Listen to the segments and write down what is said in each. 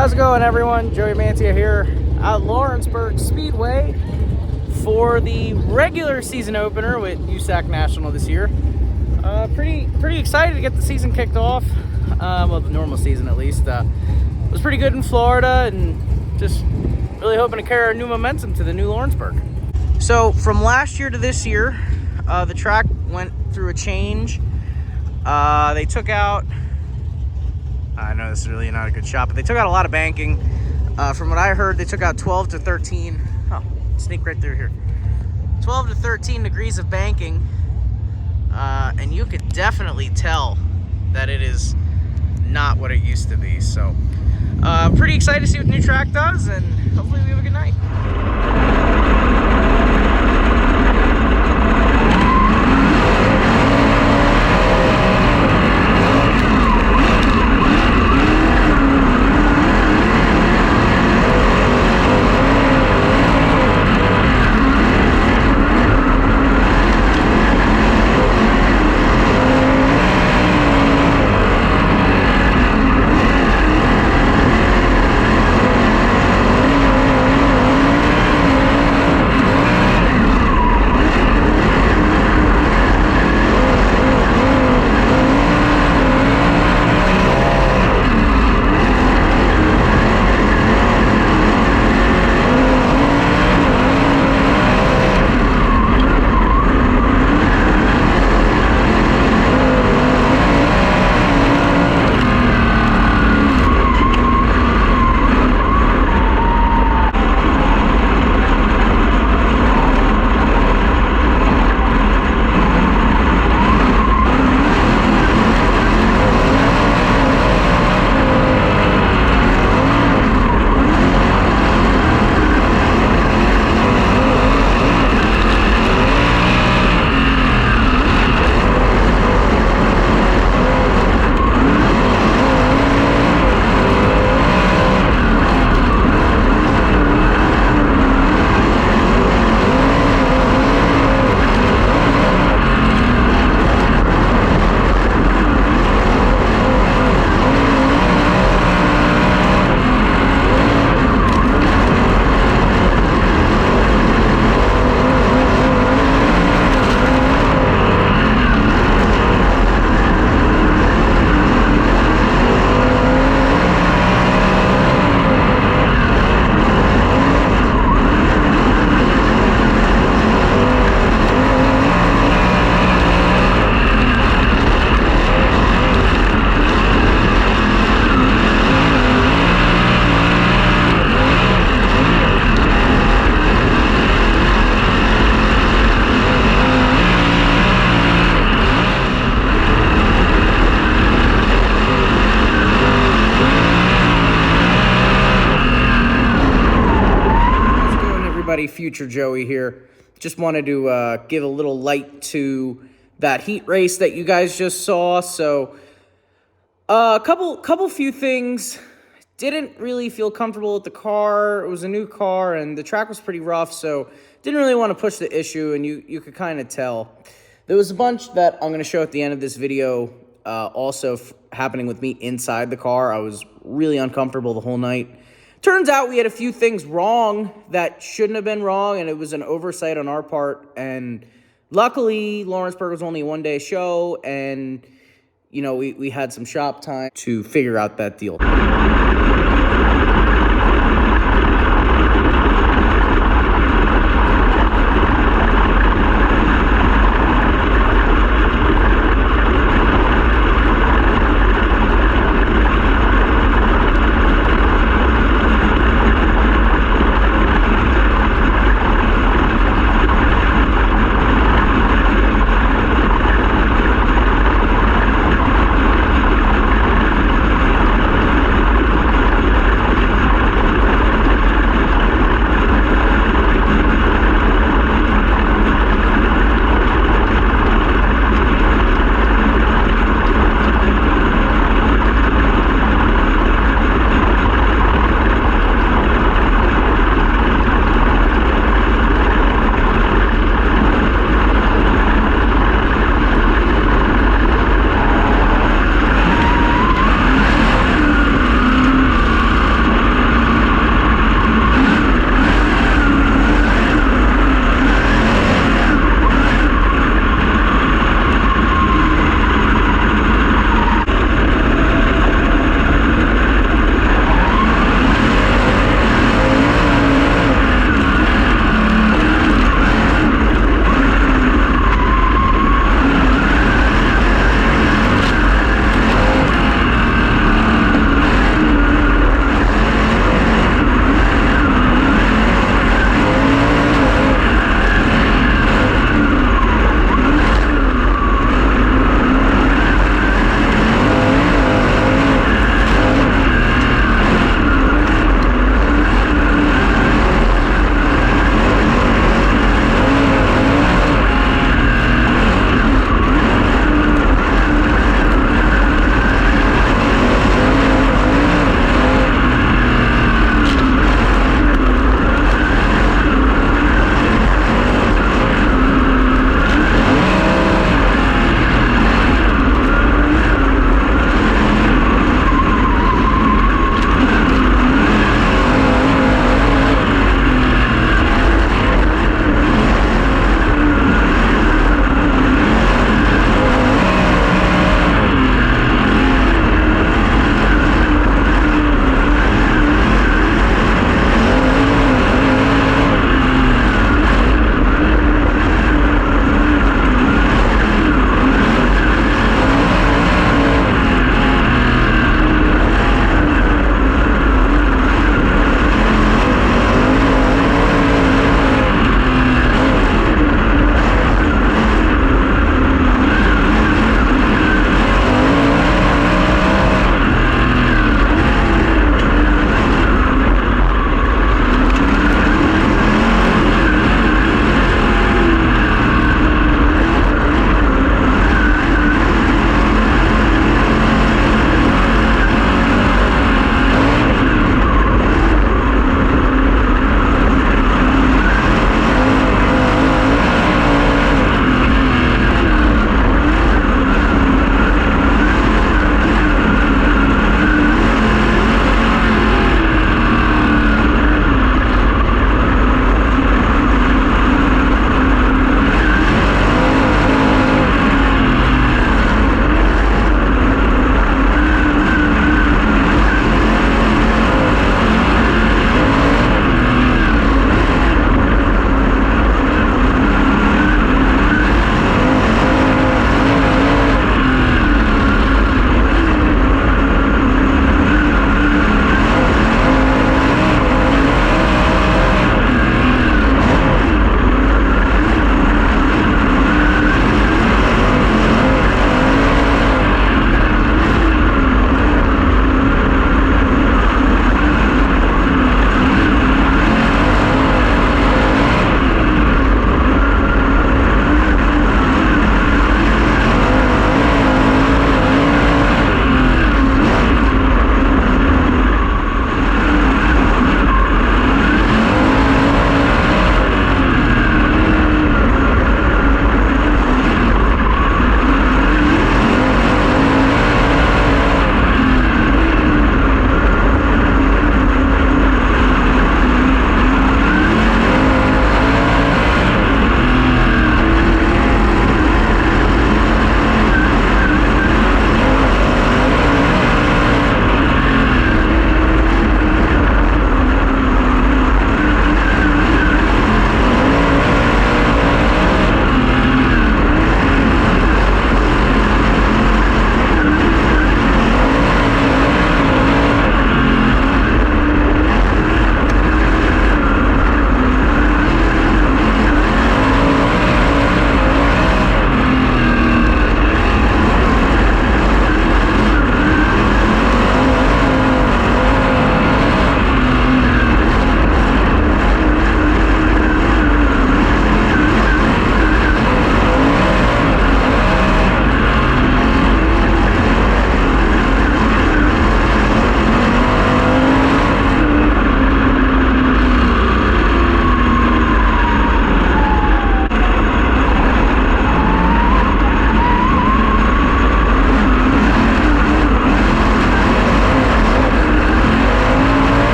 How's it going, everyone? Joey Mantia here at Lawrenceburg Speedway for the regular season opener with Usac National this year. Pretty excited to get the season kicked off. Well, the normal season at least. It was pretty good in Florida, and just really hoping to carry our new momentum to the new Lawrenceburg. So from last year to this year, the track went through a change. They took out, I know this is really not a good shot, but they took out a lot of banking. From what I heard, they took out 12 to 13. Oh, sneak right through here. 12 to 13 degrees of banking. And you could definitely tell that it is not what it used to be. So, pretty excited to see what the new track does, and hopefully we have a good night. Future Joey here. Just wanted to give a little light to that heat race that you guys just saw. So a couple few things. Didn't really feel comfortable with the car. It was a new car and the track was pretty rough, so didn't really want to push the issue, and you could kind of tell. There was a bunch that I'm going to show at the end of this video also happening with me inside the car. I was really uncomfortable the whole night. Turns out we had a few things wrong that shouldn't have been wrong, and it was an oversight on our part. And luckily, Lawrenceburg was only a one-day show, and, you know, we had some shop time to figure out that deal.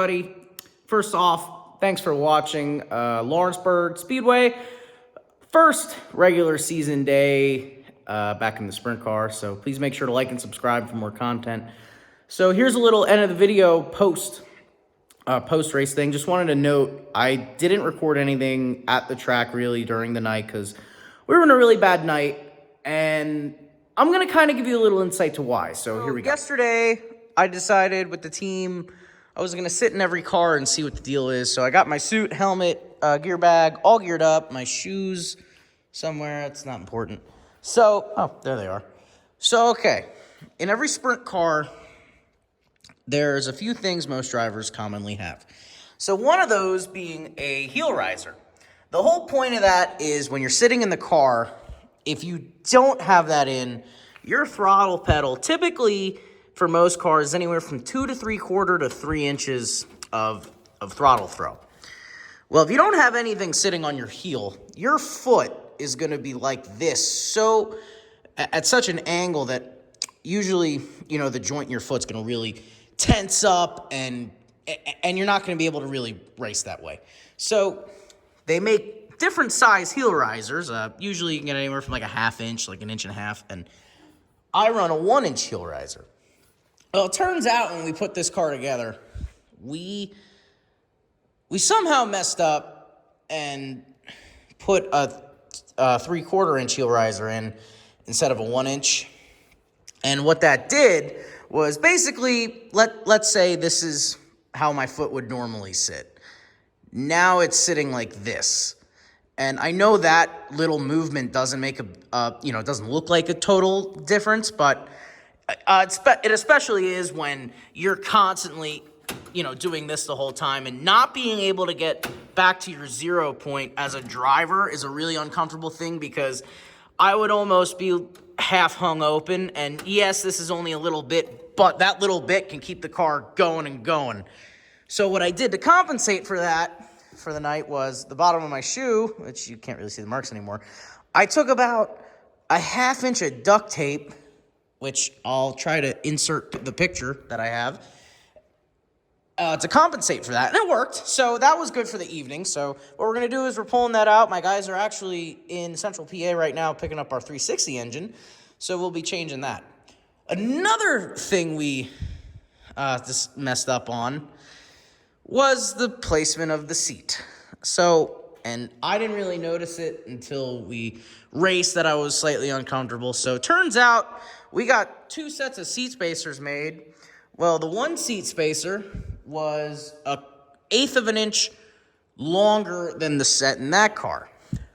everybody. First off, thanks for watching Lawrenceburg Speedway. First regular season day back in the sprint car. So please make sure to like and subscribe for more content. So here's a little end of the video post race thing. Just wanted to note, I didn't record anything at the track really during the night because we were in a really bad night, and I'm going to kind of give you a little insight to why. So here we go. Yesterday, I decided with the team, I was going to sit in every car and see what the deal is. So I got my suit, helmet, gear bag, all geared up, my shoes somewhere. It's not important. So, oh, there they are. So, okay. In every sprint car, there's a few things most drivers commonly have. So one of those being a heel riser. The whole point of that is when you're sitting in the car, if you don't have that in, your throttle pedal, typically for most cars, is anywhere from 2 3/4 to 3 inches of throttle throw. Well, if you don't have anything sitting on your heel, your foot is going to be like this, so at such an angle that usually, you know, the joint in your foot's going to really tense up, and you're not going to be able to really race that way. So they make different size heel risers. Usually you can get anywhere from like a 1/2 inch, like 1.5 inches, and I run a 1-inch heel riser. Well, it turns out when we put this car together, we somehow messed up and put a 3/4 inch heel riser in instead of a 1-inch. And what that did was basically, let's say this is how my foot would normally sit. Now it's sitting like this. And I know that little movement doesn't make it doesn't look like a total difference, but it especially is when you're constantly, doing this the whole time, and not being able to get back to your 0 point as a driver is a really uncomfortable thing, because I would almost be half hung open, and yes, this is only a little bit, but that little bit can keep the car going and going. So what I did to compensate for that for the night was the bottom of my shoe, which you can't really see the marks anymore. I took about a 1/2 inch of duct tape, which I'll try to insert the picture that I have, to compensate for that. And it worked. So that was good for the evening. So what we're going to do is we're pulling that out. My guys are actually in Central PA right now picking up our 360 engine. So we'll be changing that. Another thing we just messed up on was the placement of the seat. So, and I didn't really notice it until we raced that I was slightly uncomfortable. So it turns out we got 2 sets of seat spacers made. Well, the one seat spacer was a 1/8 of an inch longer than the set in that car.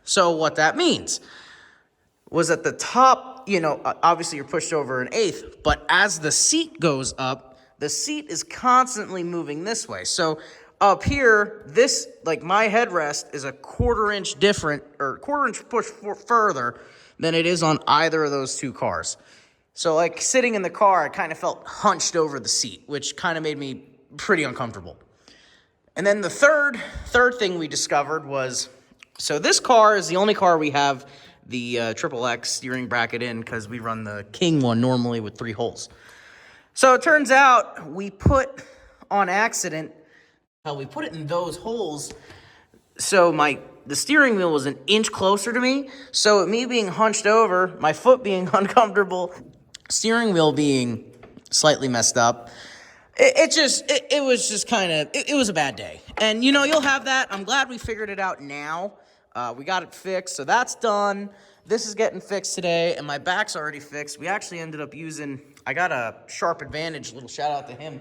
So what that means was at the top, obviously you're pushed over an 1/8, but as the seat goes up, the seat is constantly moving this way. So up here, this, like my headrest, is a 1/4 inch different, or 1/4 inch push further than it is on either of those 2 cars. So like sitting in the car, I kind of felt hunched over the seat, which kind of made me pretty uncomfortable. And then the third thing we discovered was, so this car is the only car we have the XXX steering bracket in, because we run the King one normally with 3 holes. So it turns out we put on accident, we put it in those holes, so the steering wheel was 1 inch closer to me. So me being hunched over, my foot being uncomfortable, steering wheel being slightly messed up, it was just kind of, it was a bad day. And, you'll have that. I'm glad we figured it out now. We got it fixed, so that's done. This is getting fixed today, and my back's already fixed. We actually ended up I got a Sharp Advantage, little shout out to him,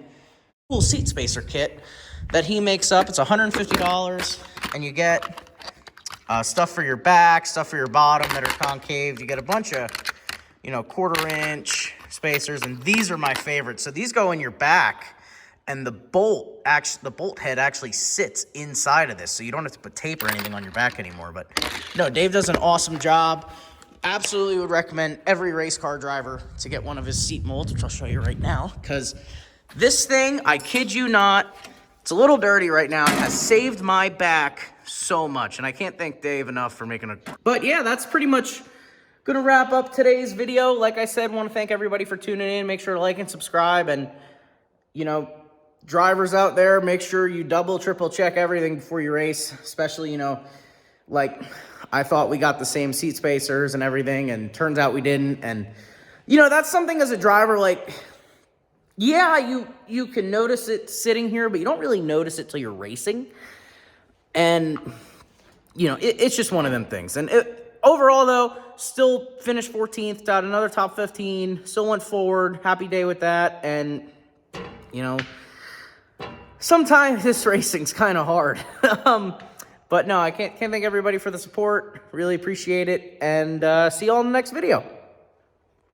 cool seat spacer kit that he makes up. It's $150, and you get stuff for your back, stuff for your bottom that are concave. You get a bunch of, 1/4 inch spacers, and these are my favorites. So these go in your back, and the bolt head actually sits inside of this, so you don't have to put tape or anything on your back anymore. But no, Dave does an awesome job. Absolutely would recommend every race car driver to get one of his seat molds, which I'll show you right now, because this thing, I kid you not, it's a little dirty right now. It has saved my back so much, and I can't thank Dave enough for making it. But yeah, that's pretty much going to wrap up today's video. Like I said, want to thank everybody for tuning in. Make sure to like and subscribe, and, drivers out there, make sure you double, triple check everything before you race, especially, you know, like I thought we got the same seat spacers and everything, and turns out we didn't. And, you know, that's something as a driver, like, yeah, you can notice it sitting here, but you don't really notice it till you're racing. And, you know, it's just one of them things. And overall, though, still finished 14th, got another top 15, still went forward, happy day with that. And, you know, sometimes this racing's kind of hard. But no, I can't thank everybody for the support. Really appreciate it. And see you all in the next video.